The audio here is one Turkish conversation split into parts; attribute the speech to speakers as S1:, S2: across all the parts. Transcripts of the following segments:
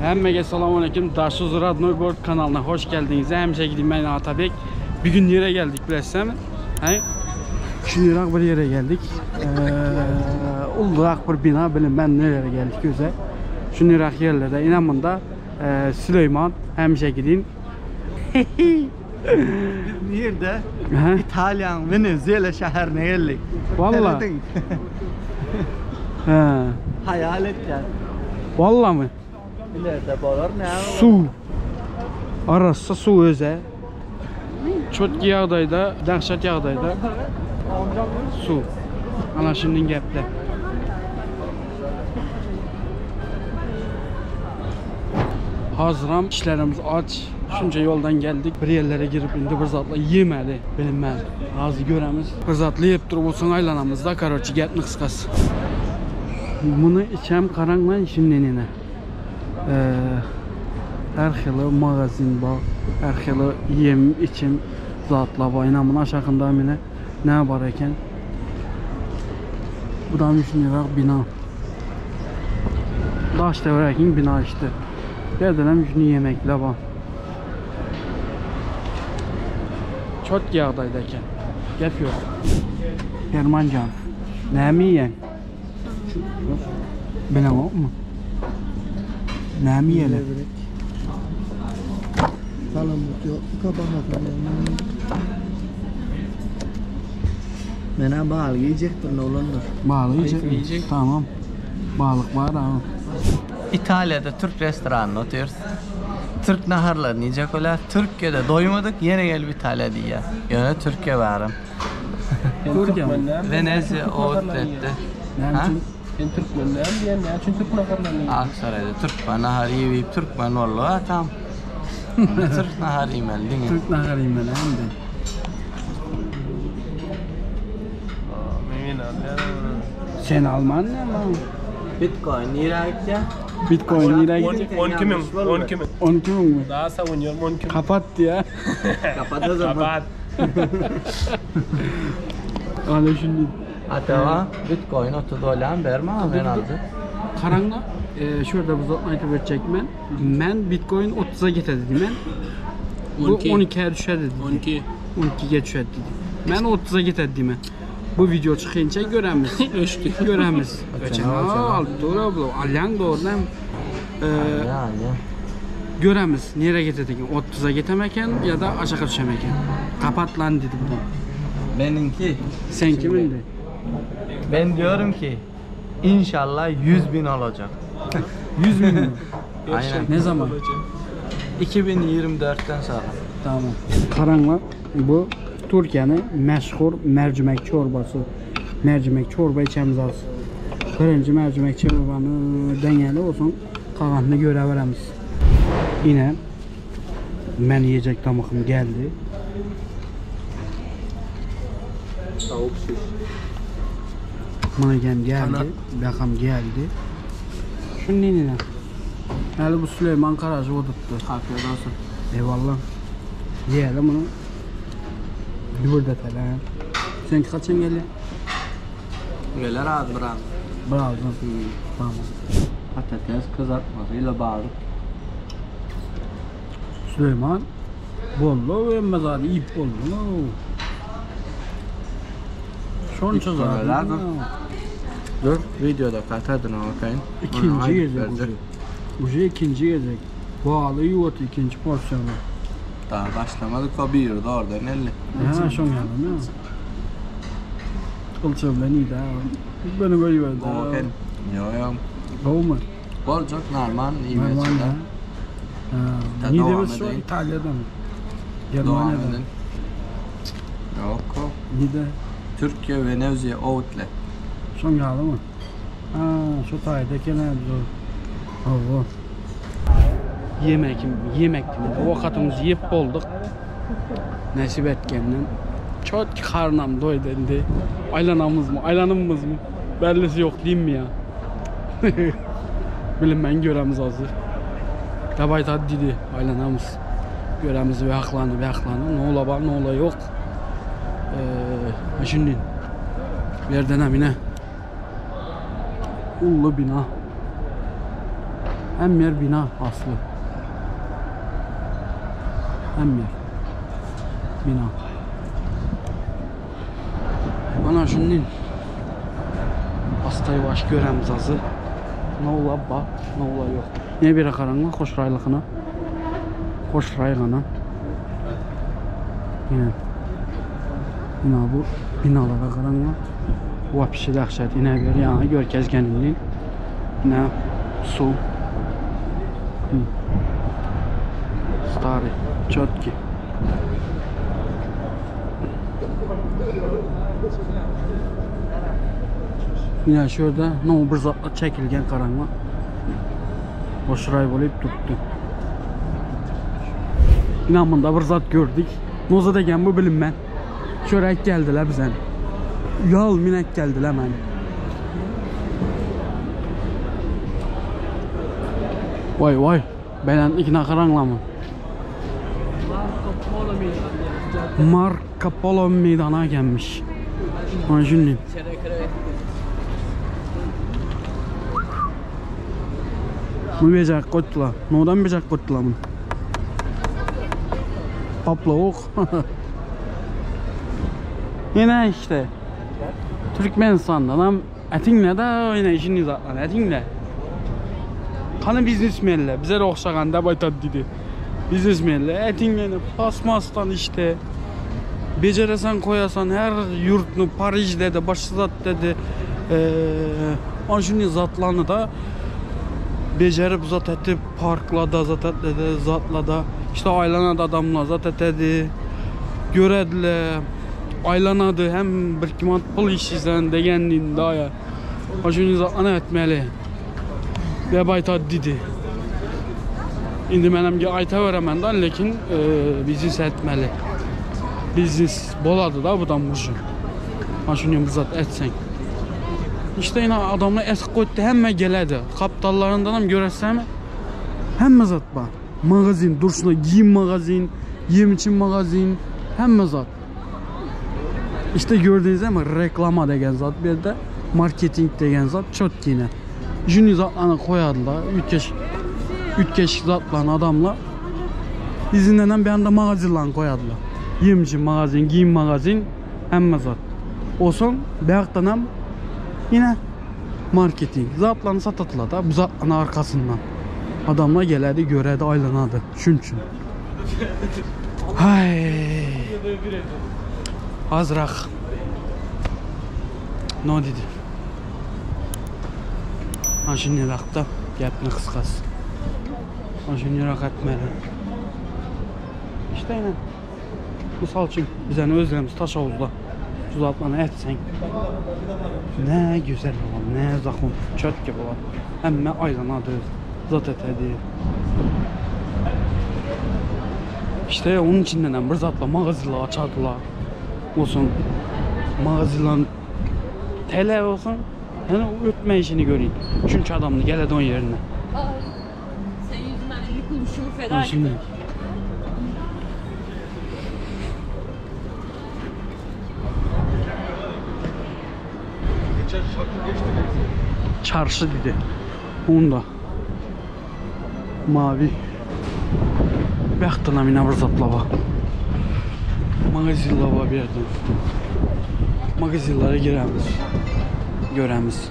S1: Hemmege selamünaleyküm. Daşsız Radno Gold kanalına hoş geldiniz. Hemşe gideyim ben Atabek. Bir gün yere geldik bilesem. Şunirak bir yere geldik. Uldurak bir bina bilin ben nereye geldik güzel. Şunirak yerlerde inanmında Süleyman hemşe gideyim.
S2: Biz nerede? İtalyan, Venezuela şehrine geldik.
S1: Vallahi.
S2: Hayal et yani.
S1: Vallahi mı?
S2: İleride bağlar ne?
S1: Su. Arası su öze. Çok yağdaydı, dehşet yağdaydı. Su. Ana şimdi gepte. Hazıram, işlerimiz aç. Şunca yoldan geldik. Bir yerlere girip indi bir zatla yemeli. Bilinmez. Ağzı göremiz. Bir zatla yiyip durup olsun aylanamızda. Karoçi gepni kıskası. Bunu içem karanlığa şimdi nene. Her xili magazin var. Her xili yem içim zatla var. İnanın aşağında mine ne var eken. Bu da düşünüyorlar bina. Daş devrekin bina işte. Yerden düşünü yemekle var. Çok yağdaydıken. Gep yok. Germancan. Ne mi yiyen? Bilen yok mu? Ne mi yiyelim?
S2: Salamut yok. Kabahat Mena balık yiyecektir ne olurdur.
S1: Balık yiyecek. Tamam. Balık var ama.
S2: İtalya'da Türk restoranına oturuyoruz. Türk naharlarını yiyecek ola. Türkiye'de doymadık yine gelip İtalya diye. Yani Türkiye varım.
S1: Türkiye mi?
S2: Venezia outlet'te.
S3: Ben Türkmenler diyen ne için Türk naharlarını
S2: Aksaray'da Türk naharı yiyip Türkmen vallahi tam. Türk naharı yemeldin.
S1: Türk naharı yemeldin hem de. Sen Alman ne lan?
S2: Bitcoin nereye gitti?
S1: Bitcoin nereye gitti?
S3: 12 bin.
S1: 12 bin mi?
S3: Daha savunuyorum 12 bin.
S1: Kapattı ya.
S2: Kapat o zaman.
S3: Kapat.
S1: Öyle şimdi.
S2: Hatta Bitcoin 30 dolar verme ben aldım.
S1: Karanla şurada bu zatmayı verecek ben Bitcoin 30'a getirdim ben. Bu 12'ye düşer dedi. 12'ye düşer dedi. Ben 30'a getirdim ben. Bu video çıkınca göremiz. Göremiz. Aldı doğru bu. Alyan doğrudan göremiz. Nereye getirdik? 30'a getirmeken ya da aşağı düşemeken. Kapat lan dedi bu.
S2: Benimki.
S1: Sen kimindi?
S2: Ben diyorum ki inşallah 100.000 olacak.
S1: 100 bin mi?
S2: Aynen.
S1: Ne zaman?
S2: 2024'ten sonra.
S1: Tamam. Karanla bu Türkiye'nin meşhur mercimek çorbası. Mercimek çorba içemiz az. Birinci mercimek çorbanı dengeli olsun. Kalanını göreveremiz. Yine ben yiyecek tamamım geldi.
S3: Tavuk şiş.
S1: Manigem geldi. Bakam geldi. Şunun ne? Yani bu Süleyman Karacı o tuttu.
S2: Afiyet olsun.
S1: Eyvallah. Yiyelim bunu. Bir burada falan. Sen kaçın geldi?
S2: Gelir az biraz.
S1: Bravo. Tamam.
S2: Patates kızartmasıyla bağlı.
S1: Süleyman bollu ve mezarı ip bollu. Şun çözerler.
S2: Dur videoda katadın bakayım.
S1: İkinci yiyecek bu. Bu ikinci yiyecek. Bağlı yuvası ikinci porsiyonu.
S2: Daha başlamadık o bir yurda orada nelli.
S1: Ha şun yanım ya. Kılçımla neydi ha? Beni böyle verdi.
S2: Bakayım. Yok.
S1: Gol mu?
S2: Bol çok normal iyi
S1: Normal
S2: mesela.
S1: ha. Nidemiz şu İtalya'da mı? Germanya'da mı?
S2: Yok o.
S1: Nide?
S2: Türkiye Venezia Outlet.
S1: Şun yanı mı? Ha şu taydaki ne zor. Allah. Yemek o vakatımız yiyip olduk. Nasip etkenden. Çok karnım doydu indi. Aylanımız mı? Bellisi yok değil mi ya? Bilin ben göremiz hazır. Tabayt hadi dedi aylanamız. Göremiz ve haklanı. Ne ola var ne ola yok. Şimdi yerden emine. Ullu bina. Hem yer bina aslı. Hem yer bina. Ana şunun hastayı baş göremiz azı. Ne ola bak, ne ola yok. Ne bir karanlık, hoş raylıqına. Hoş raygana. Yine bina bu binalara karanlık. Vapşi dəhşət. Yine bir yana gör gezgenliğin. Yine su. Старый, четкий. Yine şurada ne bir zatla çekilgen karanlık. Hoşray olup tuttu. Yine bunda bir zat gördük. Noza degen bu bilinmən. Çörək geldiler bizden. Yal minek geldiler mən. Vay vay. Belen ikna karanlamı. Marco Polo meydana gelmiş. Anjunlin. Bu becek koydular. Nodan becek koydular mı? Pablo ok. Yine işte. Türkmenistan'dan am etinle de yine işini zaten etinle. Kanı biznesmenler bize de oxşağanda baytad dedi. Biznesmenler etinle pasmastan işte. Beceresen koyasan her yurtunu Paris'de de başsızat dedi. Anjuni zatlarını da becerip zat etip parkla da zat etdi, zatla da işte aylana da adamla zat etdi. Görediler. Aylanadı hem bir kimat pul işçisen degenliğin daha ya. Anjuni zatlarını etmeli. Ve baytad dedi. İndi mənimki ayta verəməndən lekin biznes etmeli. Biznes boladı da budan bu gün. Anjuni zat etsen. İşte yine adamla et koydu hemme geledi. Kaptallarından hem görəsəm hemme zat var. Magazin, duruşuna giyim magazin, yem için magazin, hemme zat. İşte gördüğünüz ama reklama degen zat bir de marketing degen zat çok yine. Juni zatlarını koyadılar. Ütkeş zatlarını adamla izinden bir anda magazinlerini koyadılar. Yem için magazin, giyim magazin, hemme zat. Olsun bayaktan hem yine marketing zatlarını satadılar da bu zatların arkasından. Adamlar geledi göredi aylanadı. Çünkü. Hay. Azraq. Ne dedi? Anjuni raqda gapni qisqasi. Anjuni raq etmeli. İşte yine. Misal için bizden özlerimiz taş havuzda uzatmanı etsen ne güzel olan, ne zakon, çöt gibi olan. Emme aylanadır, zat etedi. İşte onun içinden bir zatla mağaziler açardılar. Olsun mağazilerin tele olsun. Yani ötme işini göreyim. Çünkü adamını geledi onun yerine.
S4: Senin yüzünden 50 kuruşumu feda ettim.
S1: Çarşı dedi. Onda mavi bəxtına minə bir zatla var. Magazinler var bir yerden. Magazinlara giremiz. Göremiz.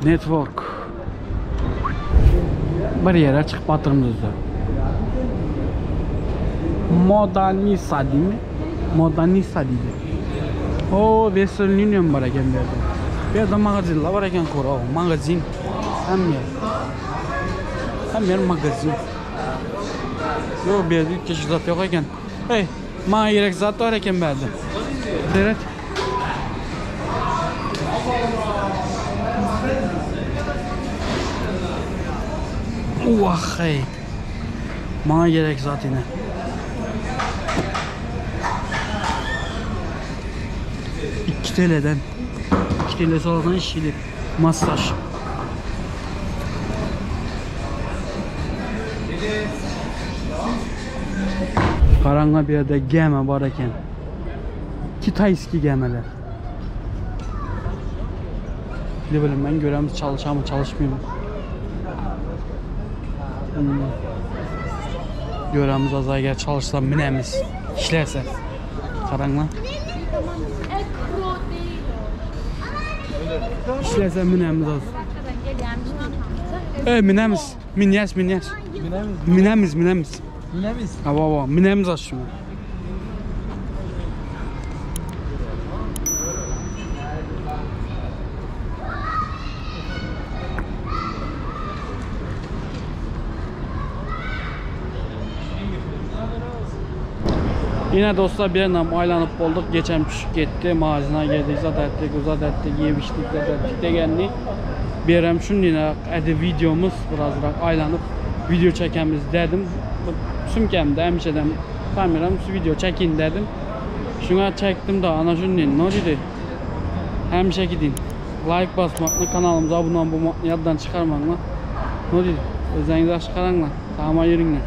S1: Network. Bir yere çıkıp batırımızda. Modernisa değil mi? Modernisa dedi. O Western Union var eken bir yerde. Bir yerde magazinler var eken kora o. Magazin. Hem yer. Hem yer magazin. Yok bir yerde üç kişi zat yok eken. Hey. Bana gerek zat var eken bir yerde. Evet. Hey. Bana gerek zat yine. İki TL'den. 2 TL saladan işçilik. Masaj. Karanlık bir yerde gemi var eken. Kitayski gemiler. Ne bileyim ben göremiz çalışan mı çalışmıyor mu? Göremiz az eğer çalışsa minemiz işlerse. Karanla. İşlerse minemiz az. Minemiz. Minemiz.
S2: Minemiz.
S1: Baba minemiz az şimdi. Yine dostlar bir yandan aylanıp olduk. Geçen pişik gitti. Mağazına geldik. Zat ettik, uzat ettik, yiyip içtik, zat ettik de geldik. Bir yerim şunu yine videomuz biraz aylanıp video çekemiz dedim. Sümkemde hemşeden kameram video çekin dedim. Şuna çektim de ana şunu dedim. Ne dedi? Hemşe gidin. Like basmakla kanalımıza abone olmak, yaddan çıkarmakla. Ne dedi? Özlerinizi çıkaranla. Tamam ayırın.